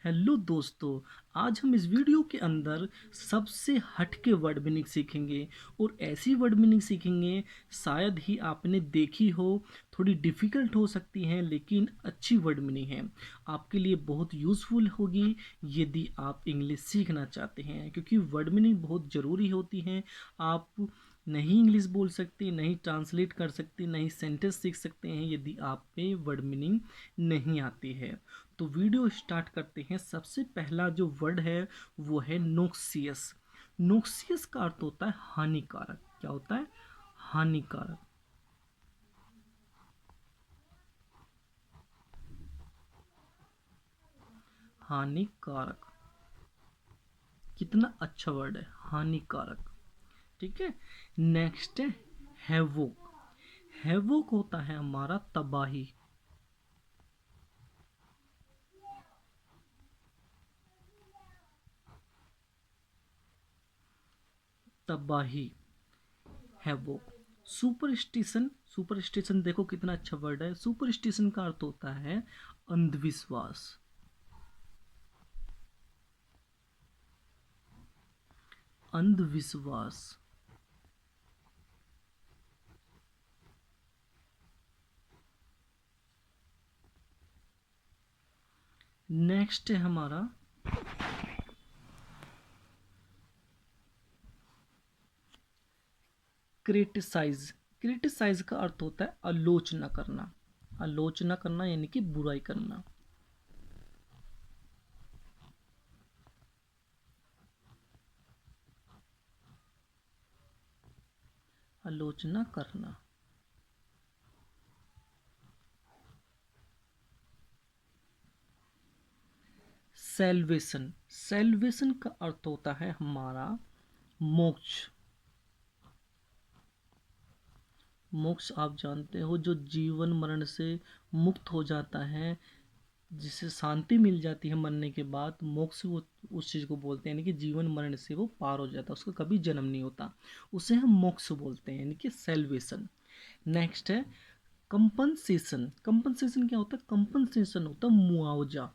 Hello दोस्तों। आज हम इस वीडियो के अंदर सबसे हटके वर्ड मीनिंग सीखेंगे और ऐसी वर्ड मीनिंग सीखेंगे शायद ही आपने देखी हो। थोड़ी डिफ़िकल्ट हो सकती हैं लेकिन अच्छी वर्ड मीनिंग है, आपके लिए बहुत यूज़फुल होगी यदि आप इंग्लिश सीखना चाहते हैं, क्योंकि वर्ड मीनिंग बहुत ज़रूरी होती हैं। आप नहीं इंग्लिश बोल सकते, नहीं ट्रांसलेट कर सकते, नहीं सेंटेंस सीख सकते हैं यदि आप पे वर्ड मीनिंग नहीं आती है। तो वीडियो स्टार्ट करते हैं। सबसे पहला जो वर्ड है वो है नोक्सियस। नोक्सियस का अर्थ होता है हानिकारक। क्या होता है? हानिकारक। हानिकारक कितना अच्छा वर्ड है, हानिकारक। ठीक है। नेक्स्ट है हैवोक। हैवोक होता है हमारा तबाही। तबाही, हैवोक। सुपरस्टिशन। सुपरस्टिशन देखो कितना अच्छा वर्ड है। सुपरस्टिशन का अर्थ होता है अंधविश्वास। अंधविश्वास। नेक्स्ट है हमारा क्रिटिसाइज। क्रिटिसाइज का अर्थ होता है आलोचना करना। आलोचना करना यानी कि बुराई करना। आलोचना करना। सेल्वेशन। सेल्वेशन का अर्थ होता है हमारा मोक्ष। मोक्ष आप जानते हो, जो जीवन मरण से मुक्त हो जाता है, जिसे शांति मिल जाती है मरने के बाद। मोक्ष वो उस चीज़ को बोलते हैं, यानी कि जीवन मरण से वो पार हो जाता है, उसका कभी जन्म नहीं होता, उसे हम मोक्ष बोलते हैं, यानी कि सेल्वेशन। नेक्स्ट है कंपनसेशन। कंपनसेशन क्या होता है? कंपनसेशन होता है मुआवजा।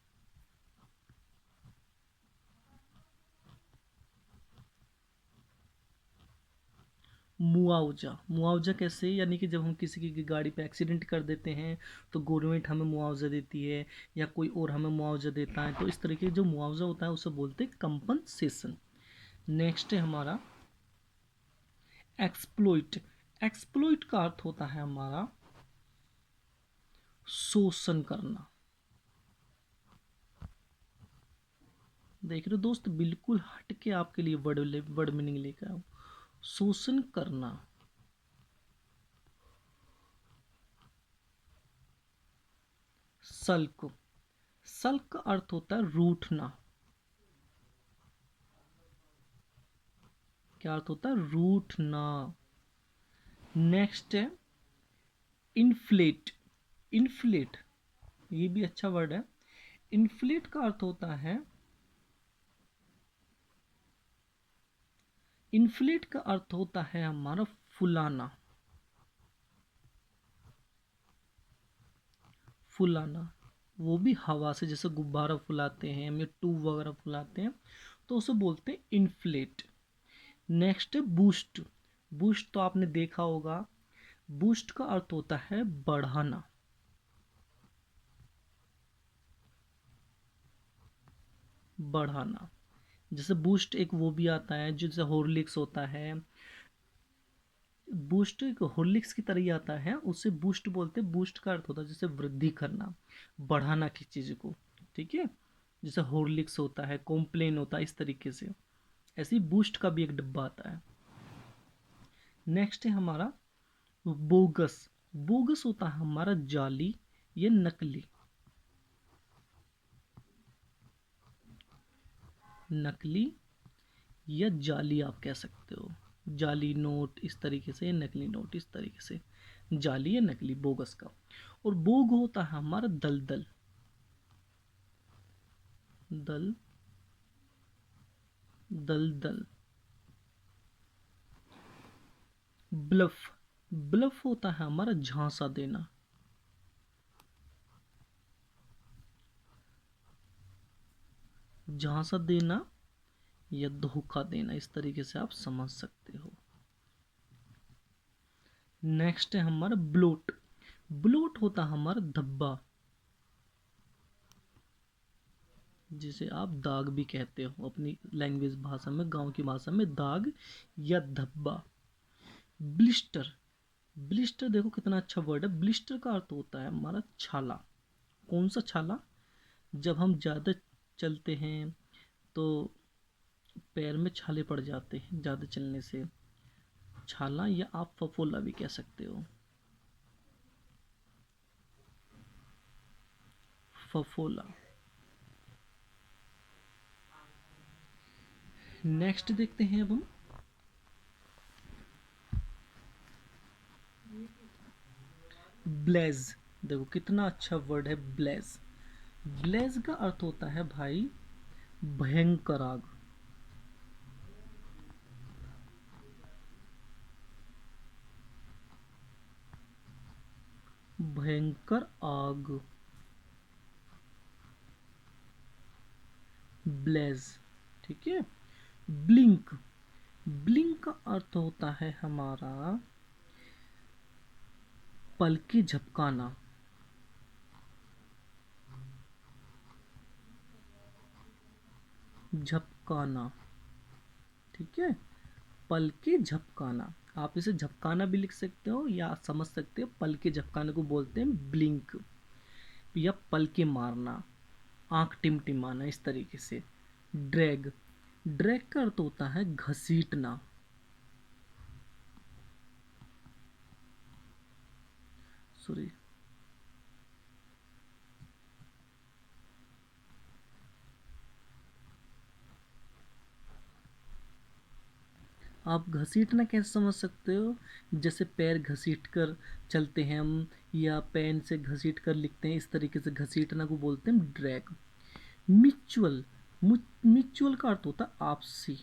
मुआवजा। मुआवजा कैसे? यानी कि जब हम किसी की गाड़ी पे एक्सीडेंट कर देते हैं तो गवर्नमेंट हमें मुआवजा देती है, या कोई और हमें मुआवजा देता है, तो इस तरीके जो मुआवजा होता है उसे बोलते हैं कंपनसेशन। नेक्स्ट है हमारा एक्सप्लोइट। एक्सप्लोइट का अर्थ होता है हमारा शोषण करना। देख रहे हो दोस्त, बिल्कुल हट के आपके लिए वर्ड वर्ड मीनिंग लेकर आओ। शोषण करना। सल्क। सल्क का अर्थ होता है रूठना। क्या अर्थ होता है? रूठना। नेक्स्ट है इन्फ्लेट। इन्फ्लेट, ये भी अच्छा वर्ड है। इन्फ्लेट का अर्थ होता है, इन्फ्लेट का अर्थ होता है हमारा फुलाना। फुलाना, वो भी हवा से, जैसे गुब्बारा फुलाते हैं हम, या ट्यूब वगैरह फुलाते हैं, तो उसे बोलते हैं इन्फ्लेट। नेक्स्ट है बूस्ट। बूस्ट तो आपने देखा होगा। बूस्ट का अर्थ होता है बढ़ाना। बढ़ाना। जैसे बूस्ट एक वो भी आता है जैसे हॉर्लिक्स होता है। बूस्ट एक हॉर्लिक्स की तरह ही आता है, उसे बूस्ट बोलते हैं। बूस्ट का अर्थ होता है जैसे वृद्धि करना, बढ़ाना किसी चीज़ को। ठीक है। जैसे हॉर्लिक्स होता है, कॉम्प्लेन होता है, इस तरीके से। ऐसे ही बूस्ट का भी एक डब्बा आता है। नेक्स्ट है हमारा बोगस। बोगस होता है हमारा जाली या नकली। नकली या जाली आप कह सकते हो। जाली नोट इस तरीके से, नकली नोट इस तरीके से। जाली या नकली, बोगस का। और बोग होता है हमारा दलदल। दल दलदल। ब्लफ। ब्लफ होता है हमारा झांसा देना। झांसा देना या धोखा देना, इस तरीके से आप समझ सकते हो। नेक्स्ट है हमारा ब्लोट। ब्लोट होता है हमारा धब्बा, जिसे आप दाग भी कहते हो अपनी लैंग्वेज भाषा में, गांव की भाषा में दाग या धब्बा। ब्लिस्टर, ब्लिस्टर देखो कितना अच्छा वर्ड है। ब्लिस्टर का अर्थ होता है हमारा छाला। कौन सा छाला? जब हम ज़्यादा चलते हैं तो पैर में छाले पड़ जाते हैं ज़्यादा चलने से, छाला, या आप फफोला भी कह सकते हो, फफोला। नेक्स्ट देखते हैं अब हम ब्लेज। देखो कितना अच्छा वर्ड है ब्लेज। ब्लेज का अर्थ होता है भाई भयंकर आग। भयंकर आग, ब्लेज। ठीक है। ब्लिंक, ब्लिंक का अर्थ होता है हमारा पलके झपकाना। झपकाना, ठीक है, पलके झपकाना। आप इसे झपकाना भी लिख सकते हो या समझ सकते हो, पलके झपकाने को बोलते हैं ब्लिंक, या पलके मारना, आंख टिमटिमाना, इस तरीके से। ड्रैग, ड्रैग का अर्थ होता है घसीटना। सॉरी, आप घसीटना कैसे समझ सकते हो? जैसे पैर घसीट कर चलते हैं हम, या पेन से घसीट कर लिखते हैं, इस तरीके से घसीटना को बोलते हैं ड्रैग। म्यूचुअल, म्यूचुअल का अर्थ होता है आपसी।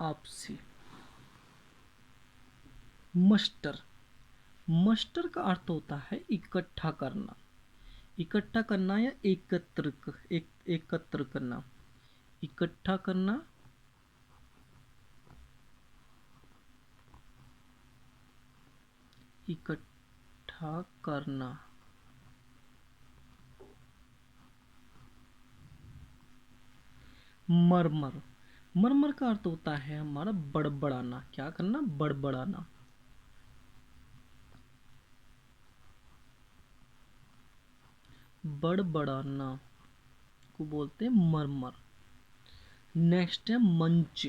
आपसी। मस्टर, मस्टर का अर्थ होता है इकट्ठा करना। इकट्ठा करना या एकत्र करना। इकट्ठा करना, इकट्ठा करना। मरमर, मरमर का अर्थ होता है हमारा बड़बड़ाना। क्या करना? बड़बड़ाना। बड़बड़ाना को बोलते हैं मरमर। नेक्स्ट है मंच।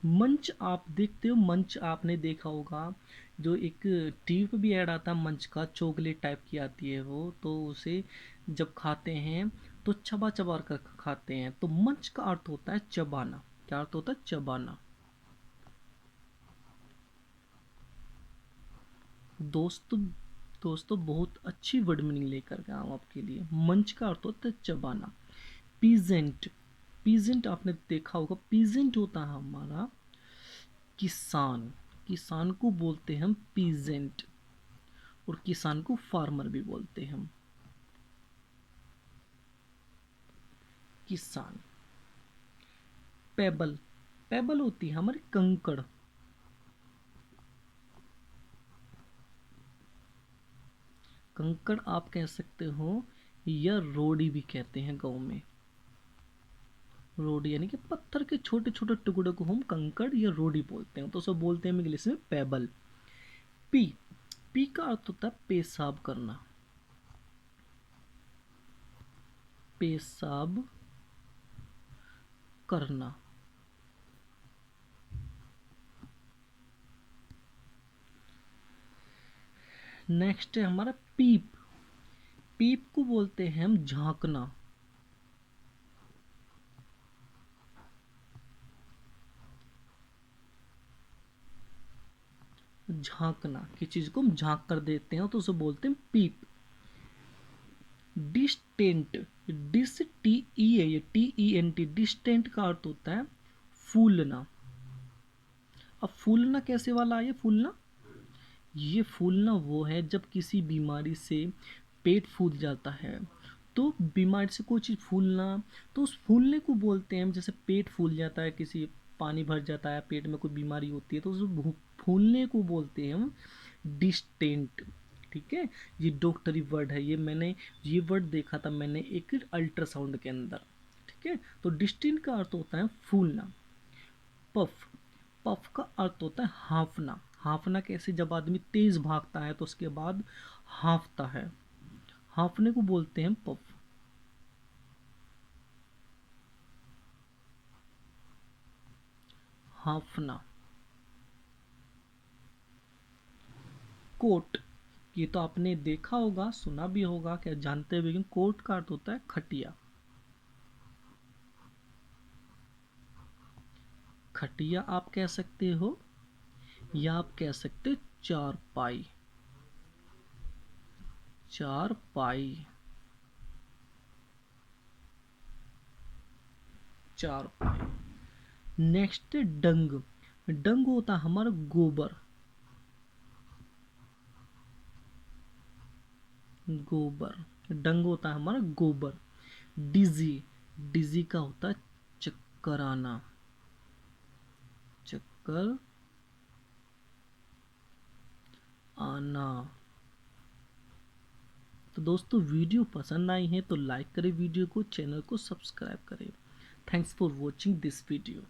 मंच आप देखते हो, मंच आपने देखा होगा, जो एक टीवी पे भी ऐड आता है मंच का, चॉकलेट टाइप की आती है वो, तो उसे जब खाते हैं तो चबा चबा कर खाते हैं। तो मंच का अर्थ होता है चबाना। क्या अर्थ होता है? चबाना। दोस्तों, दोस्तों बहुत अच्छी वर्ड मीनिंग लेकर के आऊँ आपके लिए। मंच का अर्थ होता है चबाना। पीजेंट, पीजेंट आपने देखा होगा, पीजेंट होता है हमारा किसान। किसान को बोलते हैं हम पीजेंट, और किसान को फार्मर भी बोलते हैं हम। किसान। पेबल, पेबल होती है हमारी कंकड़। कंकड़ आप कह सकते हो, या रोड़ी भी कहते हैं गांव में। रोड़ी यानी कि पत्थर के छोटे छोटे टुकड़े को हम कंकड़ या रोड़ी बोलते हैं, तो सब बोलते हैं इंग्लिश में पेबल। पी, पी का अर्थ होता है पेशाब करना। पेशाब करना। नेक्स्ट है हमारा पीप। पीप को बोलते हैं हम झांकना। झांकना, किसी चीज को हम झांक कर देते हैं तो उसे बोलते हैं पीप। डिस्टेंट, डिस टी ई है, T E N T, distant का अर्थ होता है फूलना। अब फूलना कैसे वाला है? फूलना ये फूलना वो है जब किसी बीमारी से पेट फूल जाता है। तो बीमारी से कोई चीज़ फूलना, तो उस फूलने को बोलते हैं हम। जैसे पेट फूल जाता है, किसी पानी भर जाता है, पेट में कोई बीमारी होती है, तो उस फूलने को बोलते हैं हम डिस्टेंट। ठीक है, ये डॉक्टरी वर्ड है। ये वर्ड देखा था मैंने एक अल्ट्रासाउंड के अंदर। ठीक है, तो डिस्टेंट का अर्थ होता है फूलना। पफ, पफ का अर्थ होता है हाँफना। हाँफना कैसे? जब आदमी तेज भागता है तो उसके बाद हाँफता है, हाँफने को बोलते हैं पफ। हाँफना। कोट, ये तो आपने देखा होगा, सुना भी होगा, क्या जानते भी होंगे, कोट का अर्थ होता है खटिया। खटिया आप कह सकते हो, या आप कह सकते हो चारपाई। चारपाई, चारपाई। नेक्स्ट है डंग। डंग होता है हमारा गोबर। गोबर, डंग होता है हमारा गोबर। डिजी, डिजी का होता है चक्कर आना। चक्कर आना। तो दोस्तों, वीडियो पसंद आई है तो लाइक करें वीडियो को, चैनल को सब्सक्राइब करें। Thanks for watching this video.